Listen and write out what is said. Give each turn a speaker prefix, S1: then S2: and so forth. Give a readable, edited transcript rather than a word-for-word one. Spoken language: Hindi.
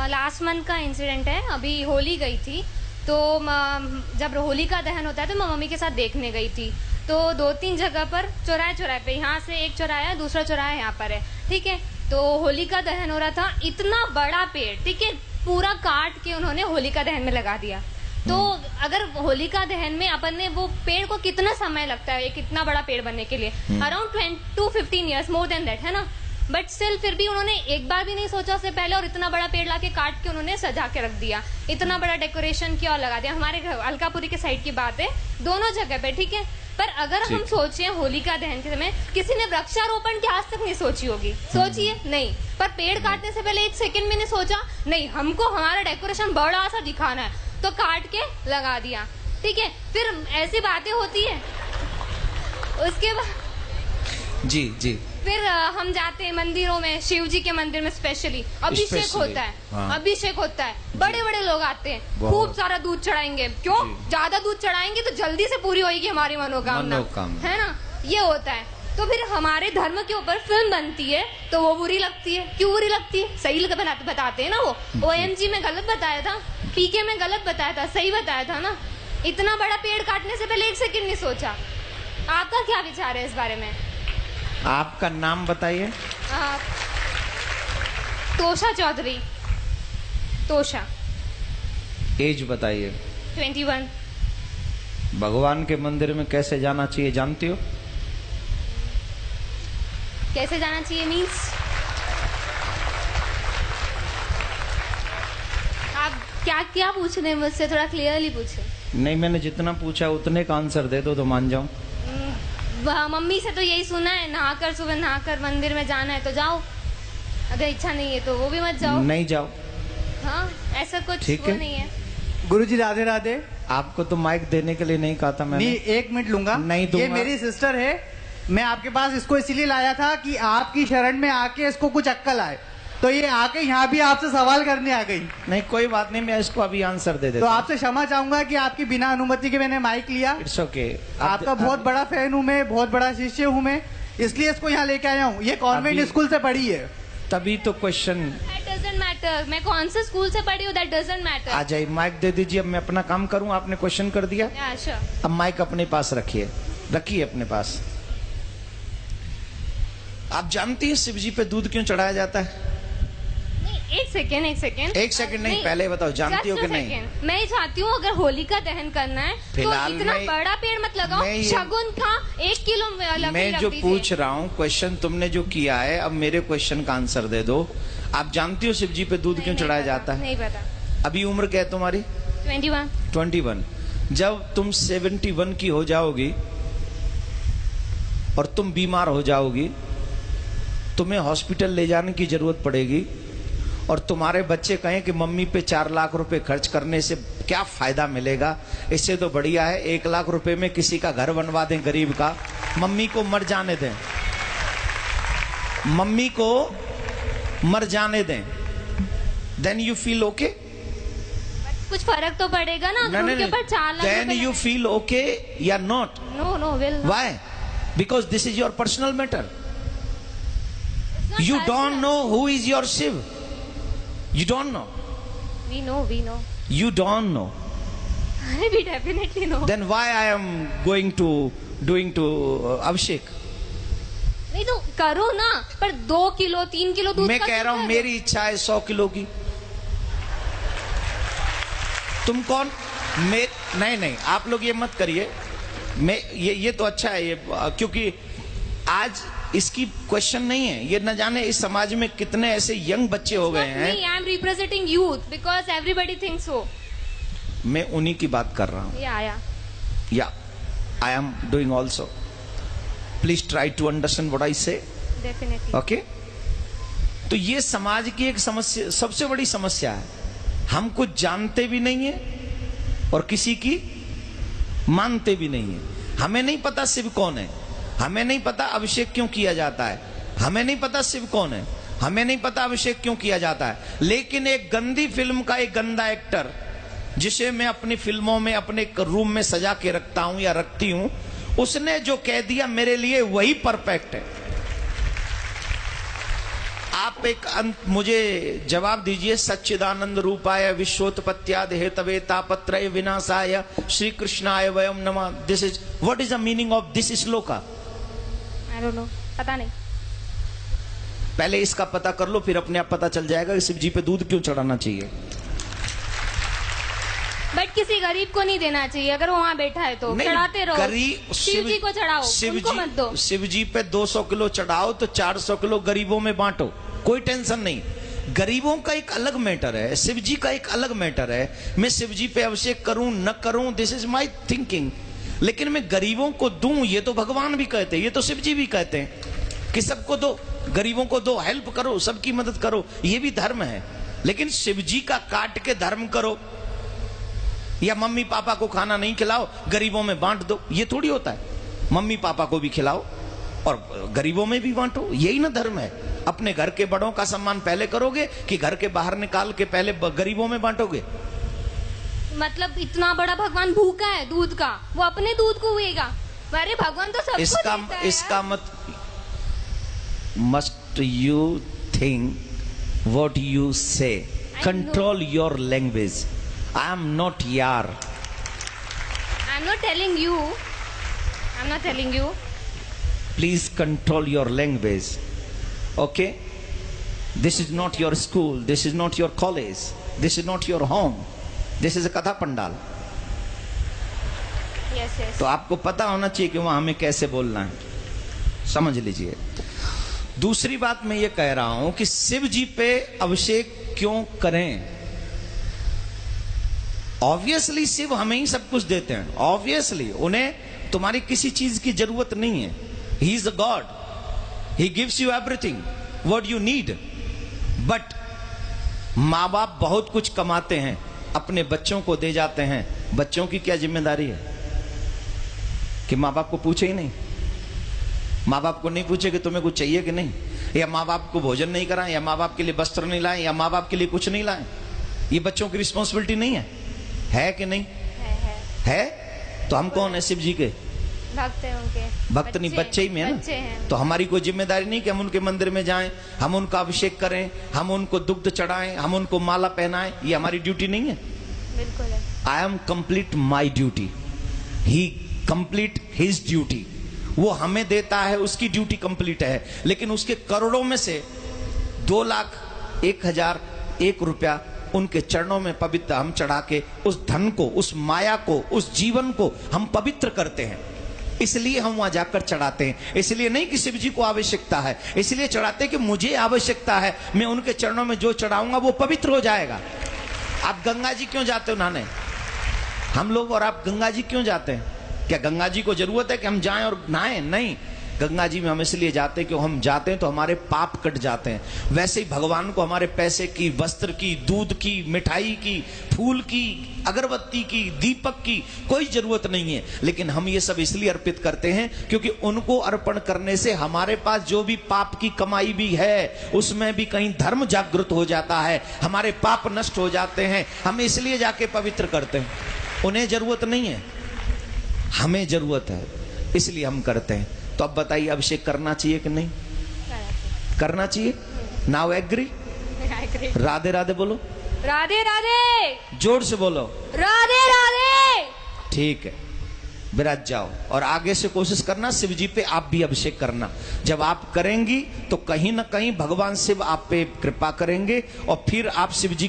S1: लास्ट मंथ का इंसिडेंट है। अभी होली गई थी तो जब होली का दहन होता है तो मैं मम्मी के साथ देखने गई थी। तो 2-3 जगह पर चौराहे पे, यहाँ से एक चौराहा है, दूसरा चौराहा यहाँ पर है, ठीक है। तो होली का दहन हो रहा था, इतना बड़ा पेड़, ठीक है, पूरा काट के उन्होंने होली का दहन में लगा दिया। तो अगर होलिका दहन में अपन ने वो पेड़ को कितना समय लगता है, एक इतना बड़ा पेड़ बनने के लिए, around 10 to 15 years, more than that, है ना। बट स्टिल फिर भी उन्होंने एक बार भी नहीं सोचा उससे पहले, और इतना बड़ा पेड़ लाके काट के उन्होंने सजा के रख दिया, इतना बड़ा डेकोरेशन किया और लगा दिया। हमारे घर अलकापुरी के साइड की बात है, दोनों जगह पे, ठीक है। पर अगर हम सोचे होलिका दहन के समय किसी ने वृक्षारोपण की आज तक नहीं सोची होगी, सोचिए नहीं। पर पेड़ काटने से पहले 1 सेकंड में ने सोचा नहीं हमको हमारा डेकोरेशन बड़ा सा दिखाना है, तो काट के लगा दिया, ठीक है। फिर ऐसी बातें होती है। उसके बाद
S2: जी
S1: फिर हम जाते हैं मंदिरों में, शिव जी के मंदिर में स्पेशली अभिषेक होता है। हाँ। अभिषेक होता है, बड़े बड़े लोग आते हैं, खूब सारा दूध चढ़ाएंगे। क्यों? ज्यादा दूध चढ़ाएंगे तो जल्दी से पूरी होगी हमारी मनोकामना, है ना, ये होता है। तो फिर हमारे धर्म के ऊपर फिल्म बनती है तो वो बुरी लगती है। क्यों बुरी लगती है? सही बताते हैं ना, वो OMG में गलत बताया था, PK में गलत बताया था, सही बताया था ना। इतना बड़ा पेड़ काटने से पहले 1 सेकंड नहीं सोचा। आपका क्या विचार है इस बारे में?
S2: आपका नाम बताइए।
S1: तोषा चौधरी। तोषा।
S2: एज बताइए।
S1: 21।
S2: भगवान के मंदिर में कैसे जाना चाहिए जानती हो?
S1: कैसे जाना चाहिए मीन्स? आप क्या पूछ रहे हैं मुझसे? थोड़ा क्लियरली पूछे।
S2: नहीं, मैंने जितना पूछा उतने का आंसर दे दो तो मान जाऊं।
S1: मम्मी से तो यही सुना है, नहाकर सुबह नहाकर मंदिर में जाना है तो जाओ, अगर इच्छा नहीं है तो वो भी मत जाओ।
S2: नहीं जाओ।
S1: हाँ, ऐसा कुछ
S2: ठीक
S1: वो नहीं है।
S3: गुरुजी राधे राधे।
S2: आपको तो माइक देने के लिए नहीं कहा था मैंने।
S3: नहीं, 1 मिनट लूंगा।
S2: नहीं दूंगा।
S3: ये मेरी सिस्टर है, मैं आपके पास इसको इसीलिए लाया था कि आपकी शरण में आके इसको कुछ अक्कल आए, तो ये आके यहाँ भी आपसे सवाल करने आ गई।
S2: नहीं, कोई बात नहीं, मैं इसको अभी आंसर दे देता
S3: तो आपसे क्षमा चाहूंगा कि आपकी बिना अनुमति के मैंने माइक लिया।
S2: It's okay.
S3: आपका बहुत बड़ा फैन हूँ मैं, बहुत बड़ा शिष्य हूँ मैं, इसलिए इसको यहाँ लेके आया हूँ। ये कॉन्वेंट स्कूल से पढ़ी है।
S2: तभी तो क्वेश्चन।
S1: That doesn't matter, मैं कौन से स्कूल से पढ़ी हूँ, that doesn't matter।
S2: आ जाइए, माइक दे दीजिए। अब मैं अपना काम करूँ, आपने क्वेश्चन कर दिया।
S1: Yeah, sure।
S2: अब माइक अपने पास रखिए अपने पास। आप जानती हैं शिव जी पे दूध क्यों चढ़ाया जाता है?
S1: एक सेकेंड।
S2: एक सेकंड नहीं, पहले बताओ जानती हो कि नहीं?
S1: मैं चाहती हूँ अगर होलिका दहन करना है तो इतना बड़ा पेड़ मत लगाओ, शगुन का 1 किलो
S2: मैं जो पूछ रहा हूँ क्वेश्चन तुमने जो किया है, अब मेरे क्वेश्चन का आंसर दे दो। आप जानती हो शिव जी पे दूध क्यों चढ़ाया जाता है?
S1: नहीं पता।
S2: अभी उम्र क्या है तुम्हारी? 21। जब तुम 71 की हो जाओगी और तुम बीमार हो जाओगी, तुम्हें हॉस्पिटल ले जाने की जरूरत पड़ेगी, और तुम्हारे बच्चे कहें कि मम्मी पे 4 लाख रुपए खर्च करने से क्या फायदा मिलेगा, इससे तो बढ़िया है 1 लाख रुपए में किसी का घर बनवा दें गरीब का, मम्मी को मर जाने दें, मम्मी को मर जाने दें, देन यू फील ओके?
S1: कुछ फर्क तो पड़ेगा ना अगर उनके ऊपर 4 lakh.
S2: Then you feel okay या not?
S1: No will.
S2: Why? Because this is your personal matter. You don't know who is your Shiv. You don't know.
S1: We know.
S2: You don't know.
S1: We definitely know.
S2: Then why I am doing to Abhishek?
S1: नहीं तो करो ना, पर 2 किलो 3 किलो दूध।
S2: मैं कह रहा हूँ मेरी इच्छा है 100 किलो की। तुम कौन? नहीं, आप लोग ये मत करिए। मैं ये तो अच्छा है ये, क्योंकि आज इसकी क्वेश्चन नहीं है, ये न जाने इस समाज में कितने ऐसे यंग बच्चे हो गए हैं।
S1: I am representing youth because everybody thinks so.
S2: मैं उन्हीं की बात कर रहा हूँ। या I am doing also. Please try to understand what I say.
S1: Definitely.
S2: Okay. तो ये समाज की एक समस्या, सबसे बड़ी समस्या है। हम कुछ जानते भी नहीं है और किसी की मानते भी नहीं है। हमें नहीं पता शिव कौन है, हमें नहीं पता अभिषेक क्यों किया जाता है, हमें नहीं पता शिव कौन है, हमें नहीं पता अभिषेक क्यों किया जाता है। लेकिन एक गंदी फिल्म का एक गंदा एक्टर, जिसे मैं अपनी फिल्मों में अपने रूम में सजा के रखता हूं या रखती हूं, उसने जो कह दिया मेरे लिए वही परफेक्ट है। आप एक मुझे जवाब दीजिए। सच्चिदानंद रूपाय विश्वोत्पत्त्यादि हेतवे तापत्रय विनाशाय श्री कृष्णाय वयम नमः। This is what is the meaning of this shloka?
S1: I don't know, पता नहीं।
S2: पहले इसका पता कर लो, फिर अपने आप पता चल जाएगा कि शिव जी पे दूध क्यों चढ़ाना चाहिए।
S1: बट किसी गरीब को नहीं देना चाहिए, अगर वो वहाँ बैठा है तो चढ़ाते रहो। शिव जी को चढ़ाओ, उनको मत दो।
S2: शिव जी पे 200 किलो चढ़ाओ तो 400 किलो गरीबों में बांटो, कोई टेंशन नहीं। गरीबों का एक अलग मैटर है, शिव जी का एक अलग मैटर है। मैं शिव जी पे अभिषेक करूं न करूं, दिस इज माई थिंकिंग। लेकिन मैं गरीबों को दूं, ये तो भगवान भी कहते हैं, ये तो शिव जी भी कहते हैं कि सबको दो, गरीबों को दो, हेल्प करो, सबकी मदद करो, ये भी धर्म है। लेकिन शिव जी का काट के धर्म करो या मम्मी पापा को खाना नहीं खिलाओ, गरीबों में बांट दो, ये थोड़ी होता है। मम्मी पापा को भी खिलाओ और गरीबों में भी बांटो, यही ना धर्म है। अपने घर के बड़ों का सम्मान पहले करोगे कि घर के बाहर निकाल के पहले गरीबों में बांटोगे?
S1: मतलब इतना बड़ा भगवान भूखा है दूध का, वो अपने दूध को हुएगा? अरे भगवान तो सबको देता है।
S2: इसका मत must you think what you say, control your language. I am not yar.
S1: I'm not telling you. I'm not telling you.
S2: Please control your language. Okay? This is not your school. This is not your college. This is not your home. This is a Katha Pandal.
S1: Yes, yes.
S2: तो आपको पता होना चाहिए कि वहां हमें कैसे बोलना है, समझ लीजिए। दूसरी बात मैं ये कह रहा हूं कि शिव जी पे अभिषेक क्यों करें? ऑब्वियसली शिव हमें ही सब कुछ देते हैं, ऑब्वियसली उन्हें तुम्हारी किसी चीज की जरूरत नहीं है। He is a God, he gives you everything what you need. But माँ बाप बहुत कुछ कमाते हैं, अपने बच्चों को दे जाते हैं। बच्चों की क्या जिम्मेदारी है कि माँ बाप को पूछे ही नहीं? माँ बाप को नहीं पूछे कि तुम्हें कुछ चाहिए कि नहीं, या माँ बाप को भोजन नहीं कराएं, या माँ बाप के लिए वस्त्र नहीं लाएं, या माँ बाप के लिए कुछ नहीं लाएं? ये बच्चों की रिस्पॉन्सिबिलिटी नहीं है कि नहीं? है। तो हम कौन है? शिव जी के
S1: भक्त हैं, उनके
S2: भक्त नहीं, बच्चे ही में है ना। तो हमारी कोई जिम्मेदारी नहीं कि हम उनके मंदिर में जाएं, हम उनका अभिषेक करें, हम उनको दुग्ध चढ़ाएं, हम उनको माला पहनाएं, ये हमारी ड्यूटी नहीं है?
S1: बिल्कुल है।
S2: I am complete my duty, he complete his duty. वो हमें देता है, उसकी ड्यूटी कंप्लीट है। लेकिन उसके करोड़ों में से 2,01,001 रुपया उनके चरणों में पवित्र हम चढ़ा के उस धन को, उस माया को, उस जीवन को हम पवित्र करते हैं। इसलिए हम वहां जाकर चढ़ाते हैं। इसलिए नहीं कि शिव जी को आवश्यकता है, इसलिए चढ़ाते हैं कि मुझे आवश्यकता है, मैं उनके चरणों में जो चढ़ाऊंगा वो पवित्र हो जाएगा। आप गंगा जी क्यों जाते हो नहाने? हम लोग और आप गंगा जी क्यों जाते हैं? क्या गंगा जी को जरूरत है कि हम जाएं और नहाएं? नहीं, गंगा जी में हम इसलिए जाते हैं कि हम जाते हैं तो हमारे पाप कट जाते हैं। वैसे ही भगवान को हमारे पैसे की, वस्त्र की, दूध की, मिठाई की, फूल की, अगरबत्ती की, दीपक की कोई जरूरत नहीं है। लेकिन हम ये सब इसलिए अर्पित करते हैं क्योंकि उनको अर्पण करने से हमारे पास जो भी पाप की कमाई भी है उसमें भी कहीं धर्म जागृत हो जाता है, हमारे पाप नष्ट हो जाते हैं। हम इसलिए जाके पवित्र करते हैं। उन्हें जरूरत नहीं है, हमें जरूरत है, इसलिए हम करते हैं। तो अब बताइए, अभिषेक करना चाहिए कि नहीं करना चाहिए? Now agree? राधे राधे बोलो।
S1: राधे राधे
S2: जोर से बोलो।
S1: राधे राधे।
S2: ठीक है, विराज जाओ और आगे से कोशिश करना शिव जी पे आप भी अभिषेक करना। जब आप करेंगी तो कहीं ना कहीं भगवान शिव आप पे कृपा करेंगे और फिर आप शिव जी